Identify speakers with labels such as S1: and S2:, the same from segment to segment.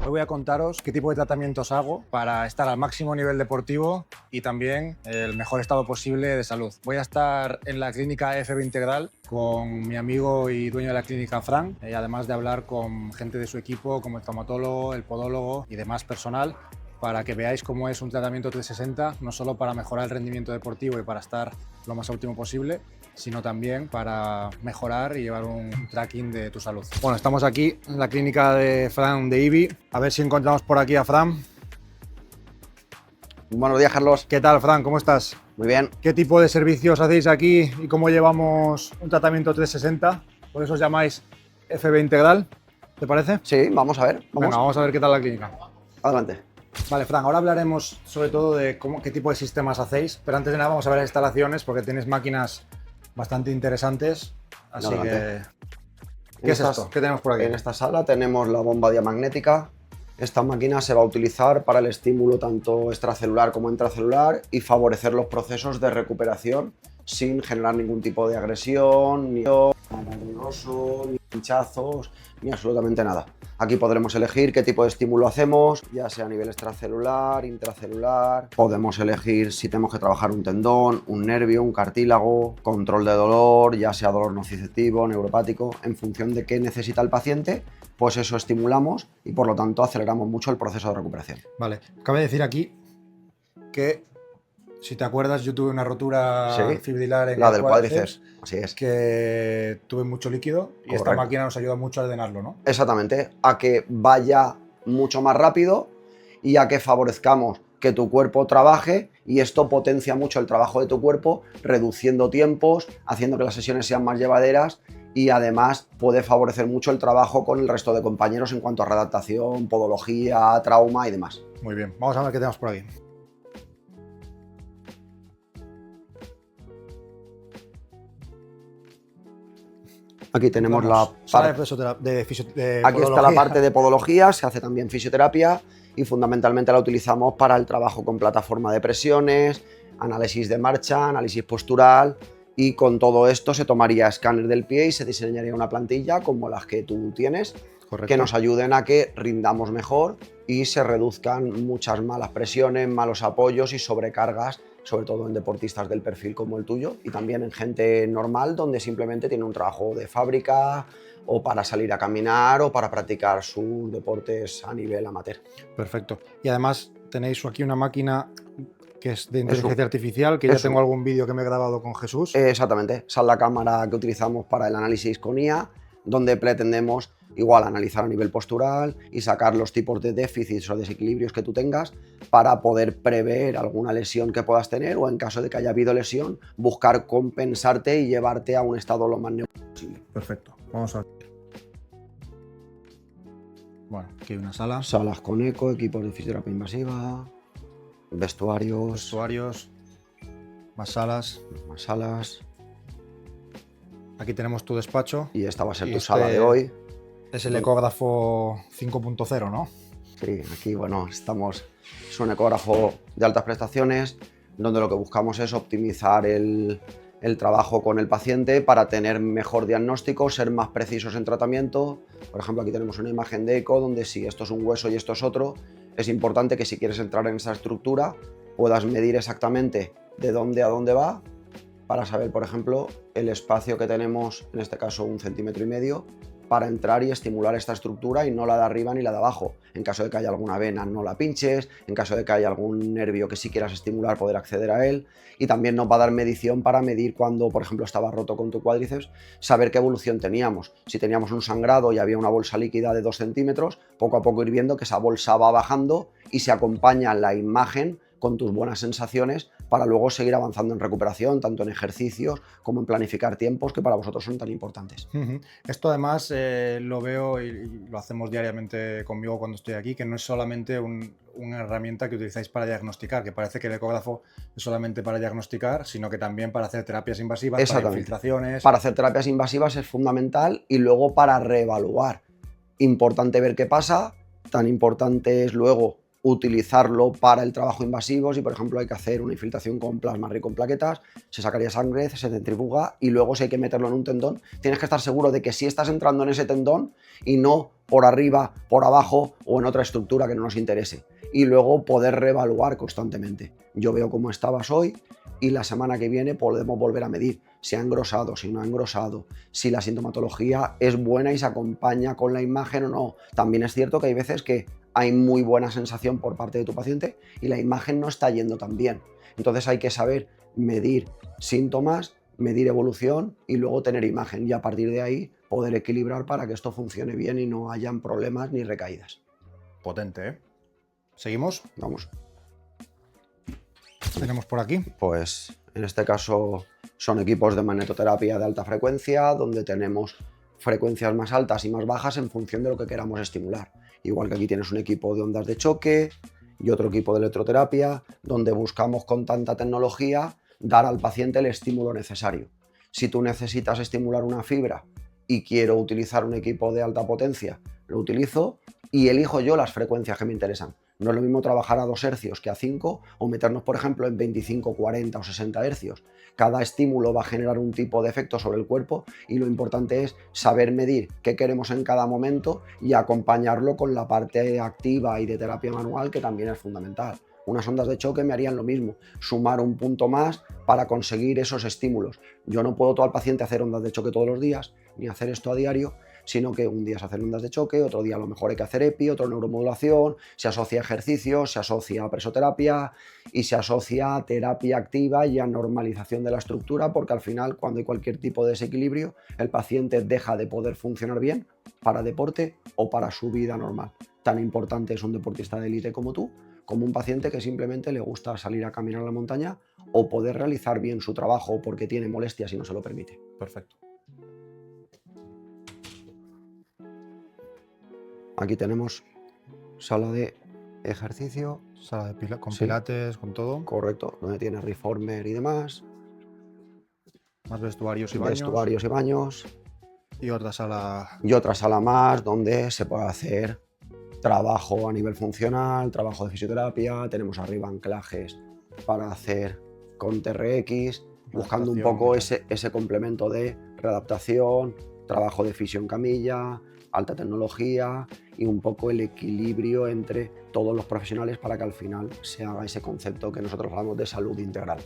S1: Hoy voy a contaros qué tipo de tratamientos hago para estar al máximo nivel deportivo y también el mejor estado posible de salud. Voy a estar en la clínica FB Integral con mi amigo y dueño de la clínica, Fran, y además de hablar con gente de su equipo como el traumatólogo, el podólogo y demás personal, para que veáis cómo es un tratamiento 360, no solo para mejorar el rendimiento deportivo y para estar lo más óptimo posible, sino también para mejorar y llevar un tracking de tu salud. Bueno, estamos aquí en la clínica de Fran de IBI. A ver si encontramos por aquí a Fran.
S2: Buenos días, Carlos.
S1: ¿Qué tal, Fran? ¿Cómo estás?
S2: Muy bien.
S1: ¿Qué tipo de servicios hacéis aquí y cómo llevamos un tratamiento 360? Por eso os llamáis FB Integral, ¿te parece?
S2: Sí, vamos a ver.
S1: Venga, vamos a ver qué tal la clínica.
S2: Adelante.
S1: Vale, Fran, ahora hablaremos sobre todo de qué tipo de sistemas hacéis, pero antes de nada vamos a ver las instalaciones porque tenéis máquinas bastante interesantes, así
S2: Adelante.
S1: que... ¿Qué es esto? ¿Qué tenemos por aquí?
S2: En esta sala tenemos la bomba diamagnética. Esta máquina se va a utilizar para el estímulo tanto extracelular como intracelular y favorecer los procesos de recuperación sin generar ningún tipo de agresión, ni doloroso, ni pinchazos, ni absolutamente nada. Aquí podremos elegir qué tipo de estímulo hacemos, ya sea a nivel extracelular, intracelular. Podemos elegir si tenemos que trabajar un tendón, un nervio, un cartílago, control de dolor, ya sea dolor nociceptivo, neuropático, en función de qué necesita el paciente, pues eso estimulamos y por lo tanto aceleramos mucho el proceso de recuperación.
S1: Vale, cabe decir aquí que, si te acuerdas, yo tuve una rotura fibrilar en
S2: la
S1: el
S2: del cuádriceps, así es.
S1: Que tuve mucho líquido y esta máquina nos ayuda mucho a ordenarlo, ¿no?
S2: Exactamente, a que vaya mucho más rápido y a que favorezcamos que tu cuerpo trabaje, y esto potencia mucho el trabajo de tu cuerpo, reduciendo tiempos, haciendo que las sesiones sean más llevaderas y además puede favorecer mucho el trabajo con el resto de compañeros en cuanto a readaptación, podología, trauma y demás.
S1: Muy bien, vamos a ver qué tenemos por aquí.
S2: Aquí tenemos la
S1: parte de
S2: aquí está la parte de podología, se hace también fisioterapia y fundamentalmente la utilizamos para el trabajo con plataforma de presiones, análisis de marcha, análisis postural, y con todo esto se tomaría escáner del pie y se diseñaría una plantilla como las que tú tienes. Correcto. Que nos ayuden a que rindamos mejor y se reduzcan muchas malas presiones, malos apoyos y sobrecargas, sobre todo en deportistas del perfil como el tuyo y también en gente normal donde simplemente tiene un trabajo de fábrica o para salir a caminar o para practicar sus deportes a nivel amateur.
S1: Perfecto. Y además tenéis aquí una máquina que es de inteligencia artificial, que ya tengo algún vídeo que me he grabado con Jesús.
S2: Exactamente, esa es la cámara que utilizamos para el análisis con IA, donde pretendemos igual analizar a nivel postural y sacar los tipos de déficits o desequilibrios que tú tengas para poder prever alguna lesión que puedas tener o en caso de que haya habido lesión, buscar compensarte y llevarte a un estado lo más neutro posible.
S1: Perfecto, vamos a ver. Bueno, aquí hay una sala.
S2: Salas con eco, equipos de fisioterapia invasiva, vestuarios.
S1: Más salas.
S2: Más salas.
S1: Aquí tenemos tu despacho.
S2: Y esta va a ser tu sala de hoy.
S1: Es el ecógrafo 5.0, ¿no?
S2: Sí, aquí, bueno, es un ecógrafo de altas prestaciones, donde lo que buscamos es optimizar el trabajo con el paciente para tener mejor diagnóstico, ser más precisos en tratamiento. Por ejemplo, aquí tenemos una imagen de eco, donde si esto es un hueso y esto es otro, es importante que si quieres entrar en esa estructura, puedas medir exactamente de dónde a dónde va, para saber, por ejemplo, el espacio que tenemos, en este caso 1,5 centímetros, para entrar y estimular esta estructura y no la de arriba ni la de abajo. En caso de que haya alguna vena, no la pinches. En caso de que haya algún nervio que sí quieras estimular, poder acceder a él. Y también nos va a dar medición para medir cuando, por ejemplo, estaba roto con tu cuádriceps, saber qué evolución teníamos. Si teníamos un sangrado y había una bolsa líquida de 2 centímetros, poco a poco ir viendo que esa bolsa va bajando y se acompaña la imagen con tus buenas sensaciones para luego seguir avanzando en recuperación, tanto en ejercicios como en planificar tiempos que para vosotros son tan importantes.
S1: Esto además lo veo y lo hacemos diariamente conmigo cuando estoy aquí, que no es solamente una herramienta que utilizáis para diagnosticar, que parece que el ecógrafo es solamente para diagnosticar, sino que también para hacer terapias invasivas, para infiltraciones.
S2: Para hacer terapias invasivas es fundamental y luego para reevaluar. Importante ver qué pasa, tan importante es luego utilizarlo para el trabajo invasivo. Si por ejemplo hay que hacer una infiltración con plasma rico en plaquetas, se sacaría sangre, se centrifuga y luego si hay que meterlo en un tendón, tienes que estar seguro de que sí estás entrando en ese tendón y no por arriba, por abajo o en otra estructura que no nos interese. Y luego poder reevaluar constantemente. Yo veo cómo estabas hoy y la semana que viene podemos volver a medir si ha engrosado, si no ha engrosado, si la sintomatología es buena y se acompaña con la imagen o no. También es cierto que hay veces que hay muy buena sensación por parte de tu paciente y la imagen no está yendo tan bien. Entonces hay que saber medir síntomas, medir evolución y luego tener imagen y a partir de ahí poder equilibrar para que esto funcione bien y no hayan problemas ni recaídas.
S1: Potente, ¿eh? ¿Seguimos?
S2: Vamos.
S1: Tenemos por aquí.
S2: Pues en este caso son equipos de magnetoterapia de alta frecuencia donde tenemos frecuencias más altas y más bajas en función de lo que queramos estimular. Igual que aquí tienes un equipo de ondas de choque y otro equipo de electroterapia donde buscamos con tanta tecnología dar al paciente el estímulo necesario. Si tú necesitas estimular una fibra y quiero utilizar un equipo de alta potencia, lo utilizo y elijo yo las frecuencias que me interesan. No es lo mismo trabajar a 2 hercios que a 5 o meternos, por ejemplo, en 25, 40 o 60 hercios. Cada estímulo va a generar un tipo de efecto sobre el cuerpo y lo importante es saber medir qué queremos en cada momento y acompañarlo con la parte activa y de terapia manual, que también es fundamental. Unas ondas de choque me harían lo mismo, sumar un punto más para conseguir esos estímulos. Yo no puedo todo al paciente hacer ondas de choque todos los días, ni hacer esto a diario, sino que un día se hacen ondas de choque, otro día a lo mejor hay que hacer EPI, otro neuromodulación, se asocia a ejercicios, se asocia a presoterapia y se asocia a terapia activa y a normalización de la estructura, porque al final cuando hay cualquier tipo de desequilibrio, el paciente deja de poder funcionar bien para deporte o para su vida normal. Tan importante es un deportista de élite como tú, como un paciente que simplemente le gusta salir a caminar a la montaña o poder realizar bien su trabajo porque tiene molestias y no se lo permite.
S1: Perfecto.
S2: Aquí tenemos sala de ejercicio.
S1: Sala de con
S2: Sí.
S1: pilates, con todo.
S2: Correcto, donde tiene reformer y demás,
S1: Más vestuarios y baños.
S2: vestuarios y baños.
S1: Y otra sala.
S2: Y otra sala más donde se puede hacer trabajo a nivel funcional, trabajo de fisioterapia. Tenemos arriba anclajes para hacer con TRX, buscando un poco ese complemento de readaptación, trabajo de fisio en camilla, alta tecnología y un poco el equilibrio entre todos los profesionales para que al final se haga ese concepto que nosotros hablamos de salud integral.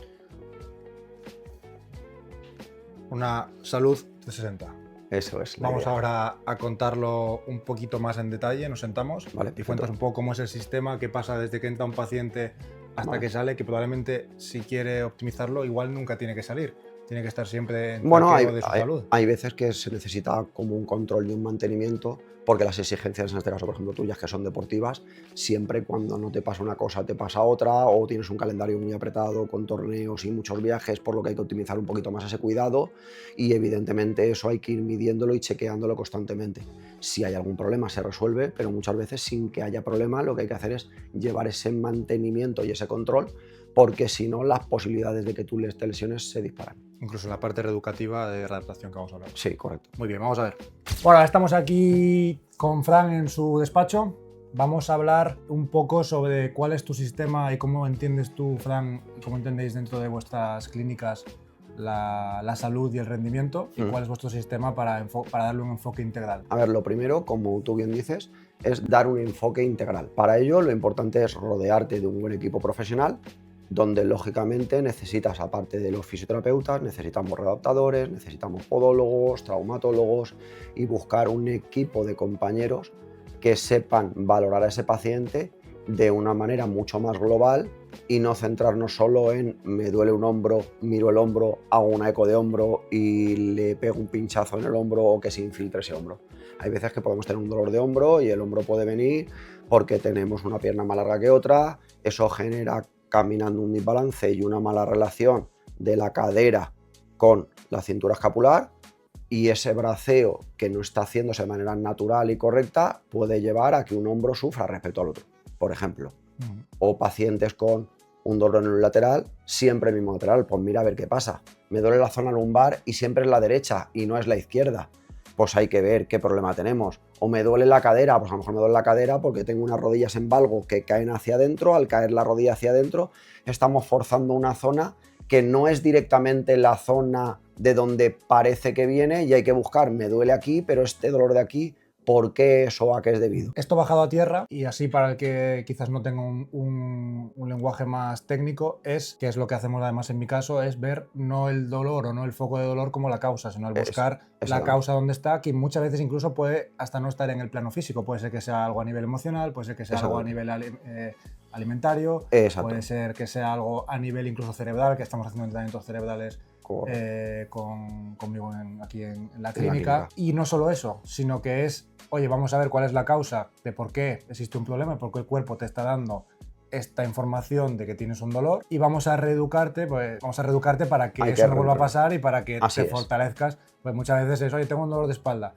S1: Una salud 360.
S2: Eso es.
S1: Vamos ahora a contarlo un poquito más en detalle, nos sentamos y cuentas un poco cómo es el sistema, qué pasa desde que entra un paciente hasta que sale, que probablemente si quiere optimizarlo igual nunca tiene que salir. Tiene que estar siempre en de su salud.
S2: Hay veces que se necesita como un control y un mantenimiento, porque las exigencias, en este caso, por ejemplo, tuyas, que son deportivas, siempre cuando no te pasa una cosa te pasa otra, o tienes un calendario muy apretado con torneos y muchos viajes, por lo que hay que optimizar un poquito más ese cuidado y evidentemente eso hay que ir midiéndolo y chequeándolo constantemente. Si hay algún problema se resuelve, pero muchas veces sin que haya problema lo que hay que hacer es llevar ese mantenimiento y ese control, porque si no las posibilidades de que tú te lesiones se disparan.
S1: Incluso la parte reeducativa de readaptación que vamos a hablar.
S2: Sí, correcto.
S1: Muy bien, vamos a ver. Bueno, ahora estamos aquí con Fran en su despacho. Vamos a hablar un poco sobre cuál es tu sistema y cómo entiendes tú, Fran, y cómo entendéis dentro de vuestras clínicas la salud y el rendimiento y cuál es vuestro sistema para darle un enfoque integral.
S2: A ver, lo primero, como tú bien dices, es dar un enfoque integral. Para ello, lo importante es rodearte de un buen equipo profesional, donde lógicamente necesitas, aparte de los fisioterapeutas, necesitamos readaptadores, necesitamos podólogos, traumatólogos y buscar un equipo de compañeros que sepan valorar a ese paciente de una manera mucho más global y no centrarnos solo en me duele un hombro, miro el hombro, hago una eco de hombro y le pego un pinchazo en el hombro o que se infiltre ese hombro. Hay veces que podemos tener un dolor de hombro y el hombro puede venir porque tenemos una pierna más larga que otra, eso genera caminando un desbalance y una mala relación de la cadera con la cintura escapular y ese braceo que no está haciéndose de manera natural y correcta puede llevar a que un hombro sufra respecto al otro, por ejemplo. O pacientes con un dolor en un lateral, siempre el mismo lateral, pues mira a ver qué pasa. Me duele la zona lumbar y siempre es la derecha y no es la izquierda. pues hay que ver qué problema tenemos. O me duele la cadera, pues a lo mejor me duele la cadera porque tengo unas rodillas en valgo que caen hacia adentro. Al caer la rodilla hacia adentro, estamos forzando una zona que no es directamente la zona de donde parece que viene, y hay que buscar, me duele aquí, pero este dolor de aquí, ¿por qué es o a qué es debido?
S1: Esto bajado a tierra, y así para el que quizás no tenga un lenguaje más técnico, que es lo que hacemos además en mi caso, es ver no el dolor o no el foco de dolor como la causa, sino el buscar la causa donde está, que muchas veces incluso puede hasta no estar en el plano físico. Puede ser que sea algo a nivel emocional, puede ser que sea algo a nivel alimentario, puede ser que sea algo a nivel incluso cerebral, que estamos haciendo entrenamientos cerebrales conmigo aquí en la clínica. Y no solo eso, sino que es, oye, vamos a ver cuál es la causa de por qué existe un problema, por qué el cuerpo te está dando esta información de que tienes un dolor, y vamos a reeducarte, para que eso no vuelva a pasar y para que te fortalezcas. Pues muchas veces es, oye, tengo un dolor de espalda.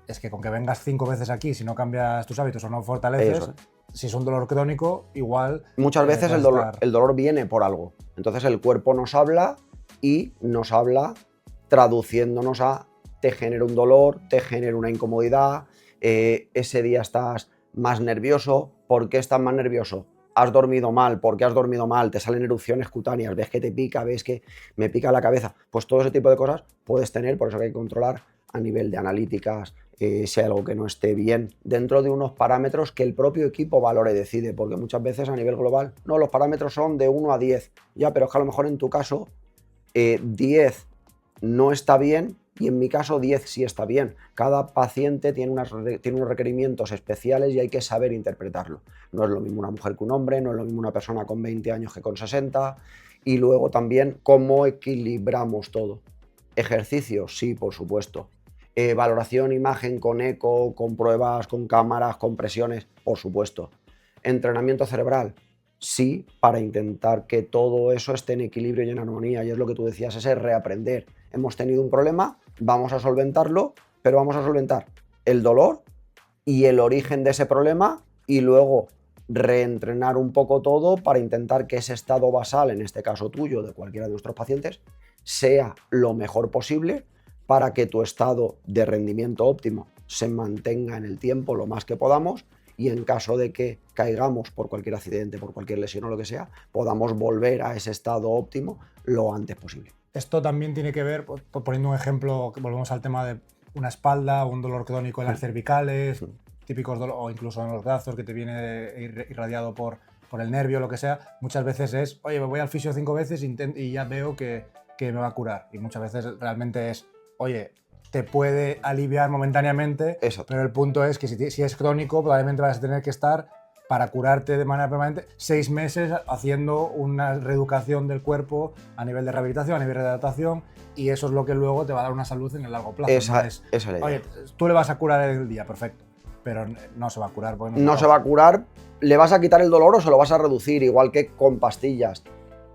S1: Es que con que vengas 5 veces aquí, si no cambias tus hábitos o no fortaleces, si es un dolor crónico, igual...
S2: Muchas veces el dolor viene por algo. Entonces el cuerpo nos habla, y nos habla traduciéndonos a te genera un dolor, te genera una incomodidad, ese día estás más nervioso. ¿Por qué estás más nervioso? ¿Has dormido mal? ¿Por qué has dormido mal? ¿Te salen erupciones cutáneas? ¿Ves que te pica? ¿Ves que me pica la cabeza? Pues todo ese tipo de cosas puedes tener, por eso hay que controlar a nivel de analíticas, si hay algo que no esté bien, dentro de unos parámetros que el propio equipo valore y decide, porque muchas veces a nivel global, no, los parámetros son de 1 a 10, ya, pero es que a lo mejor en tu caso 10 no está bien, y en mi caso 10 sí está bien. Cada paciente tiene unos requerimientos especiales y hay que saber interpretarlo. No es lo mismo una mujer que un hombre, no es lo mismo una persona con 20 años que con 60. Y luego también cómo equilibramos todo. Ejercicio, sí, por supuesto. Valoración, imagen con eco, con pruebas, con cámaras, con presiones, por supuesto. Entrenamiento cerebral, sí, para intentar que todo eso esté en equilibrio y en armonía. Y es lo que tú decías, ese reaprender. Hemos tenido un problema, vamos a solventarlo, pero vamos a solventar el dolor y el origen de ese problema, y luego reentrenar un poco todo para intentar que ese estado basal, en este caso tuyo, de cualquiera de nuestros pacientes, sea lo mejor posible para que tu estado de rendimiento óptimo se mantenga en el tiempo lo más que podamos, y en caso de que caigamos por cualquier accidente, por cualquier lesión o lo que sea, podamos volver a ese estado óptimo lo antes posible.
S1: Esto también tiene que ver, poniendo un ejemplo, volvemos al tema de una espalda, un dolor crónico en las cervicales, típicos dolores, o incluso en los brazos, que te viene irradiado por el nervio, lo que sea. Muchas veces es, oye, me voy al fisio 5 veces y ya veo que me va a curar. Y muchas veces realmente es, oye, te puede aliviar momentáneamente, pero el punto es que si es crónico, probablemente vas a tener que estar, para curarte de manera permanente, 6 meses haciendo una reeducación del cuerpo a nivel de rehabilitación, a nivel de adaptación, y eso es lo que luego te va a dar una salud en el largo plazo.
S2: Esa es la idea.
S1: Oye, tú le vas a curar el día, perfecto, pero no se va a curar.
S2: No se va a curar, le vas a quitar el dolor o se lo vas a reducir, igual que con pastillas.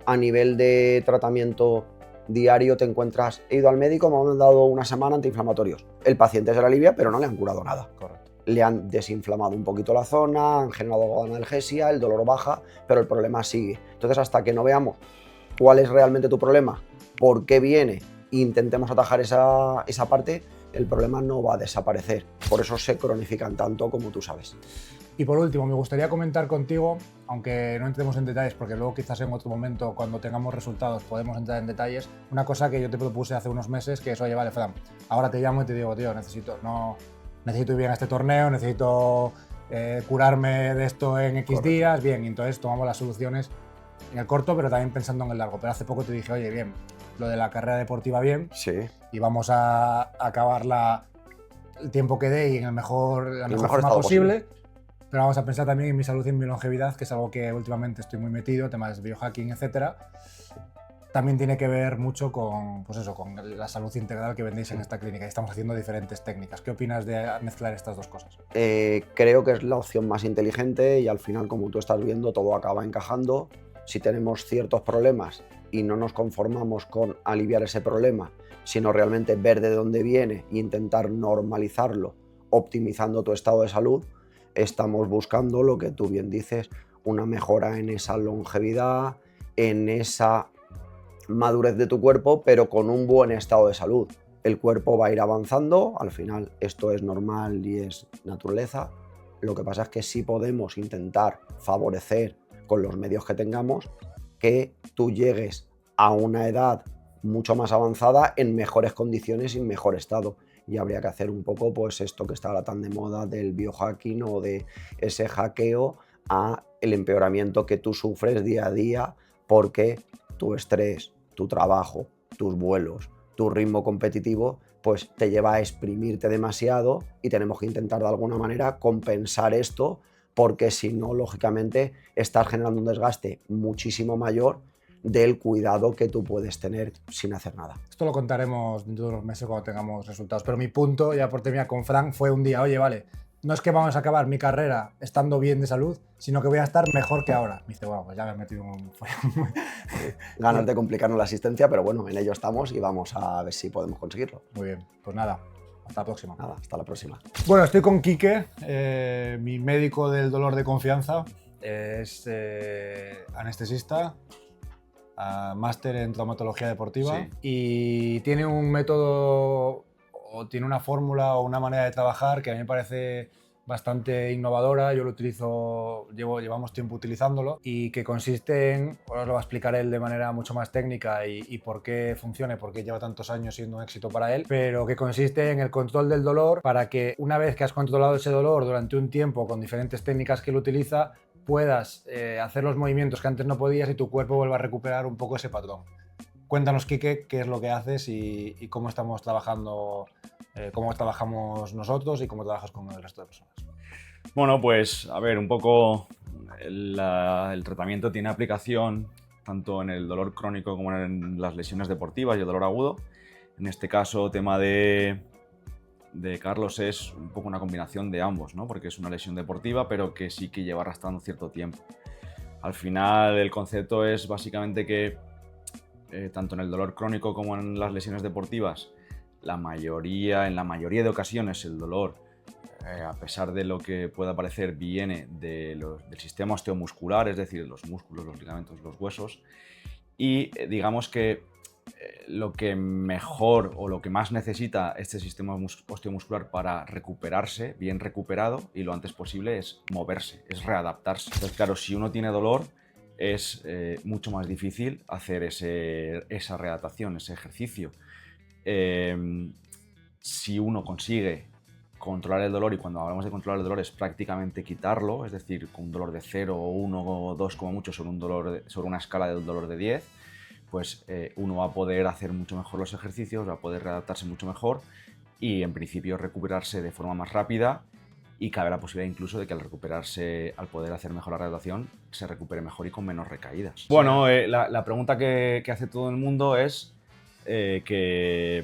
S2: A nivel de tratamiento diario te encuentras, he ido al médico, me han dado una semana antiinflamatorios. El paciente se le alivia, pero no le han curado nada.
S1: Correcto.
S2: Le han desinflamado un poquito la zona, han generado analgesia, el dolor baja, pero el problema sigue. Entonces, hasta que no veamos cuál es realmente tu problema, por qué viene, e intentemos atajar esa parte, el problema no va a desaparecer. Por eso se cronifican tanto, como tú sabes.
S1: Y por último, me gustaría comentar contigo, aunque no entremos en detalles, porque luego quizás en otro momento, cuando tengamos resultados, podemos entrar en detalles, una cosa que yo te propuse hace unos meses, que es, oye, vale, Fran, ahora te llamo y te digo, tío, necesito ir bien a este torneo, necesito curarme de esto en X días, bien, y entonces tomamos las soluciones en el corto, pero también pensando en el largo. Pero hace poco te dije, oye, bien, lo de la carrera deportiva bien,
S2: sí,
S1: y vamos a acabarla el tiempo que dé y en la mejor forma posible. Pero vamos a pensar también en mi salud y en mi longevidad, que es algo que últimamente estoy muy metido, temas de biohacking, etc. También tiene que ver mucho con, pues eso, con la salud integral que vendéis en esta clínica, y estamos haciendo diferentes técnicas. ¿Qué opinas de mezclar estas dos cosas?
S2: Creo que es la opción más inteligente, y al final, como tú estás viendo, todo acaba encajando. Si tenemos ciertos problemas y no nos conformamos con aliviar ese problema, sino realmente ver de dónde viene e intentar normalizarlo, optimizando tu estado de salud, estamos buscando lo que tú bien dices, una mejora en esa longevidad, en esa madurez de tu cuerpo, pero con un buen estado de salud. el cuerpo va a ir avanzando, al final esto es normal y es naturaleza. Lo que pasa es que sí podemos intentar favorecer con los medios que tengamos que tú llegues a una edad mucho más avanzada en mejores condiciones y en mejor estado. Y habría que hacer un poco pues esto que está ahora tan de moda del biohacking o de ese hackeo a el empeoramiento que tú sufres día a día porque tu estrés, tu trabajo, tus vuelos, tu ritmo competitivo pues te lleva a exprimirte demasiado y tenemos que intentar de alguna manera compensar esto porque si no, lógicamente, estás generando un desgaste muchísimo mayor del cuidado que tú puedes tener sin hacer nada.
S1: Esto lo contaremos dentro de unos meses cuando tengamos resultados. Pero mi punto, ya por terminar con Frank, fue un día, oye, vale, no es que vamos a acabar mi carrera estando bien de salud, sino que voy a estar mejor que ahora. Me dice, bueno, pues ya me he metido un follón.
S2: Ganas de complicarnos la asistencia, pero bueno, en ello estamos y vamos a ver si podemos conseguirlo.
S1: Muy bien, pues nada, hasta la próxima.
S2: Nada, hasta la próxima.
S1: Bueno, estoy con Quique, mi médico del dolor de confianza. Es anestesista, máster en traumatología deportiva,
S3: Sí.
S1: y tiene un método o tiene una fórmula o una manera de trabajar que a mí me parece bastante innovadora. Yo lo utilizo, llevamos tiempo utilizándolo, y que consiste en, ahora os lo va a explicar él de manera mucho más técnica y por qué funciona y por qué lleva tantos años siendo un éxito para él, pero que consiste en el control del dolor para que una vez que has controlado ese dolor durante un tiempo con diferentes técnicas que él utiliza, puedas hacer los movimientos que antes no podías y tu cuerpo vuelva a recuperar un poco ese patrón. Cuéntanos, Quique, qué es lo que haces y cómo estamos trabajando, cómo trabajamos nosotros y cómo trabajas con el resto de personas.
S3: Bueno, pues a ver, un poco el tratamiento tiene aplicación tanto en el dolor crónico como en las lesiones deportivas y el dolor agudo. En este caso, tema de Carlos es un poco una combinación de ambos, ¿no? Porque es una lesión deportiva, pero que sí que lleva arrastrando cierto tiempo. Al final, el concepto es básicamente que tanto en el dolor crónico como en las lesiones deportivas, en la mayoría de ocasiones el dolor, a pesar de lo que pueda parecer, viene del sistema osteomuscular, es decir, los músculos, los ligamentos, los huesos, y digamos que lo que mejor o lo que más necesita este sistema osteomuscular para recuperarse, bien recuperado y lo antes posible, es moverse, es readaptarse. Entonces, claro, si uno tiene dolor, es mucho más difícil hacer esa readaptación, ese ejercicio. Si uno consigue controlar el dolor, y cuando hablamos de controlar el dolor es prácticamente quitarlo, es decir, con un dolor de 0 o 1 o 2 como mucho sobre una escala del dolor de 10, pues uno va a poder hacer mucho mejor los ejercicios, va a poder readaptarse mucho mejor y en principio recuperarse de forma más rápida, y cabe la posibilidad incluso de que al recuperarse, al poder hacer mejor la readaptación, se recupere mejor y con menos recaídas. Bueno, la pregunta que hace todo el mundo es que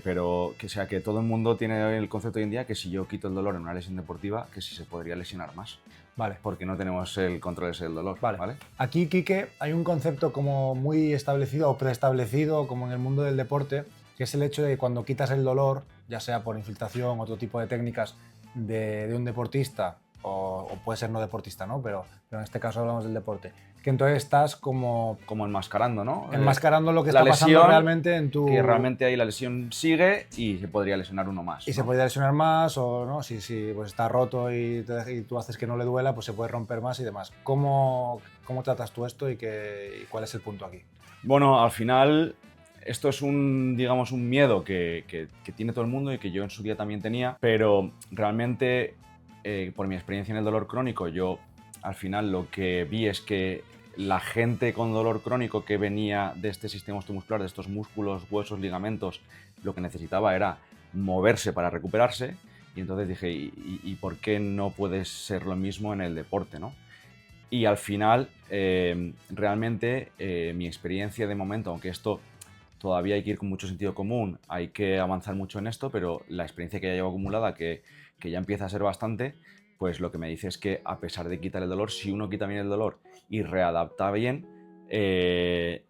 S3: todo el mundo tiene el concepto hoy en día que si yo quito el dolor en una lesión deportiva, que si se podría lesionar más.
S1: Vale.
S3: Porque no tenemos el control ese del dolor.
S1: Vale. Aquí, Quique, hay un concepto como muy establecido o preestablecido como en el mundo del deporte, que es el hecho de que cuando quitas el dolor, ya sea por infiltración o otro tipo de técnicas de un deportista, o puede ser no deportista, ¿no? Pero en este caso hablamos del deporte, que entonces estás como
S3: enmascarando, ¿no?
S1: Enmascarando lo que
S3: la
S1: está pasando
S3: lesión,
S1: realmente en tu...
S3: Que realmente ahí la lesión sigue y se podría lesionar uno más.
S1: Y
S3: ¿no?
S1: se podría lesionar más, o no, si pues está roto y tú haces que no le duela, pues se puede romper más y demás. ¿Cómo tratas tú esto y cuál es el punto aquí?
S3: Bueno, al final esto es un miedo que tiene todo el mundo y que yo en su día también tenía, pero realmente por mi experiencia en el dolor crónico, yo al final lo que vi es que la gente con dolor crónico que venía de este sistema osteomuscular, de estos músculos, huesos, ligamentos, lo que necesitaba era moverse para recuperarse, y entonces dije, ¿y por qué no puede ser lo mismo en el deporte, ¿no? Y al final, realmente, mi experiencia de momento, aunque esto todavía hay que ir con mucho sentido común, hay que avanzar mucho en esto, pero la experiencia que ya llevo acumulada, que ya empieza a ser bastante, pues lo que me dice es que a pesar de quitar el dolor, si uno quita bien el dolor y readapta bien,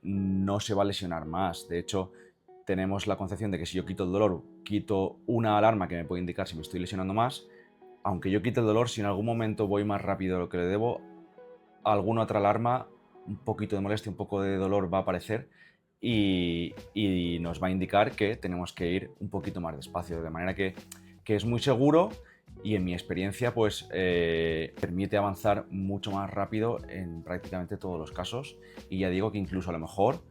S3: no se va a lesionar más. De hecho, tenemos la concepción de que si yo quito el dolor, quito una alarma que me puede indicar si me estoy lesionando más. Aunque yo quite el dolor, si en algún momento voy más rápido de lo que le debo, alguna otra alarma, un poquito de molestia, un poco de dolor va a aparecer, y nos va a indicar que tenemos que ir un poquito más despacio, de manera que es muy seguro y en mi experiencia pues permite avanzar mucho más rápido en prácticamente todos los casos, y ya digo que incluso a lo mejor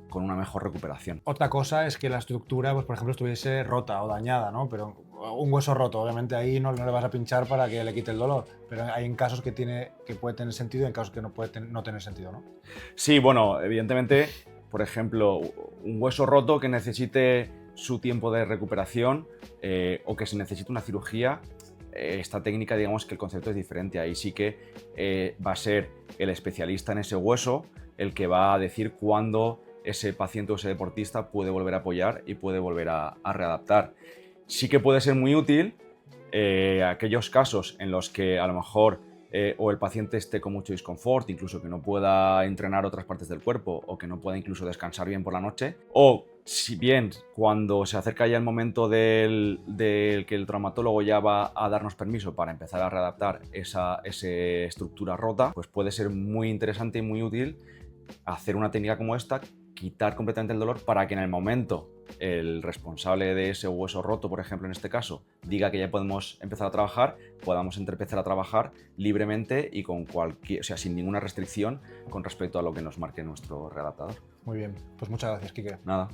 S3: con una mejor recuperación.
S1: Otra cosa es que la estructura, pues, por ejemplo, estuviese rota o dañada, ¿no? Pero un hueso roto, obviamente ahí no le vas a pinchar para que le quite el dolor, pero hay en casos que puede tener sentido y en casos que no puede no tener sentido, ¿no?
S3: Sí, bueno, evidentemente, por ejemplo, un hueso roto que necesite su tiempo de recuperación o que se necesite una cirugía, esta técnica, digamos que el concepto es diferente. Ahí sí que va a ser el especialista en ese hueso el que va a decir cuándo ese paciente o ese deportista puede volver a apoyar y puede volver a readaptar. Sí que puede ser muy útil aquellos casos en los que a lo mejor o el paciente esté con mucho disconfort, incluso que no pueda entrenar otras partes del cuerpo o que no pueda incluso descansar bien por la noche, o si bien cuando se acerca ya el momento del que el traumatólogo ya va a darnos permiso para empezar a readaptar esa estructura rota, pues puede ser muy interesante y muy útil hacer una técnica como esta, quitar completamente el dolor para que en el momento el responsable de ese hueso roto, por ejemplo, en este caso, diga que ya podemos empezar a trabajar, podamos empezar a trabajar libremente y con sin ninguna restricción con respecto a lo que nos marque nuestro readaptador.
S1: Muy bien, pues muchas gracias, Quique.
S3: Nada.